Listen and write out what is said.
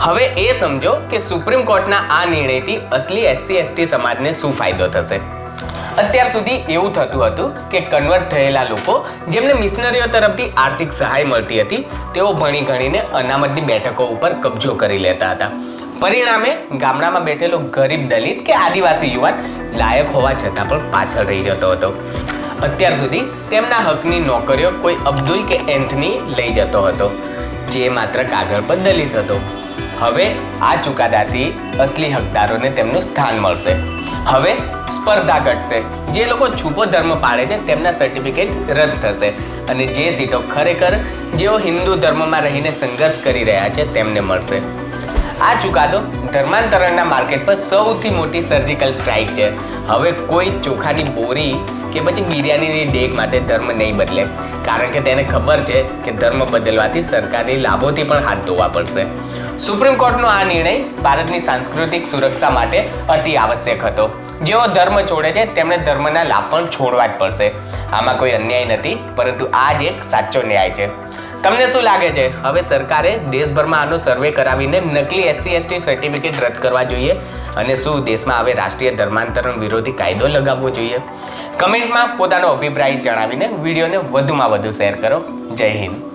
હવે એ સમજો કે સુપ્રીમ કોર્ટના આ નિર્ણયથી અસલી SC/ST સમાજને શું ફાયદો થશે. અત્યાર સુધી એવું થતું હતું કે કન્વર્ટ થયેલા લોકો જેમને મિશનરીઓ તરફથી આર્થિક સહાય મળતી હતી તેઓ ભણી ગણીને અનામતની બેઠકો ઉપર કબજો કરી લેતા હતા. પરિણામે ગામડામાં બેઠેલો ગરીબ દલિત કે આદિવાસી યુવાન લાયક હોવા છતાં પણ પાછળ રહી જતો હતો. અત્યાર સુધી તેમના હકની નોકરીઓ કોઈ અબ્દુલ કે એન્થની લઈ જતો હતો, જે માત્ર કાગળ પર દલિત હતો. હવે આ ચુકાદાથી અસલી હકદારોને તેમનું સ્થાન મળશે. હવે સ્પર્ધા ઘટશે. જે લોકો છૂપો ધર્મ પાળે છે તેમના સર્ટિફિકેટ રદ થશે અને જે સીટો ખરેખર જેઓ હિન્દુ ધર્મમાં રહીને સંઘર્ષ કરી રહ્યા છે તેમને મળશે. આ ચુકાદો ધર્માંતરણના માર્કેટ પર સૌથી મોટી સર્જિકલ સ્ટ્રાઇક છે. હવે કોઈ ચોખાની બોરી કે પછી બિરયાનીની ડેક માટે ધર્મ નહીં બદલે, કારણ કે તેને ખબર છે કે ધર્મ બદલવાથી સરકારી લાભોથી પણ હાથ ધોવા પડશે. સુપ્રીમ કોર્ટનો આ નિર્ણય ભારતની સાંસ્કૃતિક સુરક્ષા માટે અતિ આવશ્યક હતો. જેઓ ધર્મ છોડે છે તેમણે ધર્મના લાભ પણ છોડવા જ પડશે. આમાં કોઈ અન્યાય નથી, પરંતુ આ જ એક સાચો ન્યાય છે. તમને શું લાગે છે, હવે સરકારે દેશભરમાં આનો સર્વે કરાવીને નકલી SC/ST સર્ટિફિકેટ રદ કરવા જોઈએ અને શું દેશમાં હવે રાષ્ટ્રીય ધર્માંતરણ વિરોધી કાયદો લગાવવો જોઈએ? કમેન્ટમાં પોતાનો અભિપ્રાય જણાવીને વિડીયોને વધુમાં વધુ શેર કરો. જય હિન્દ.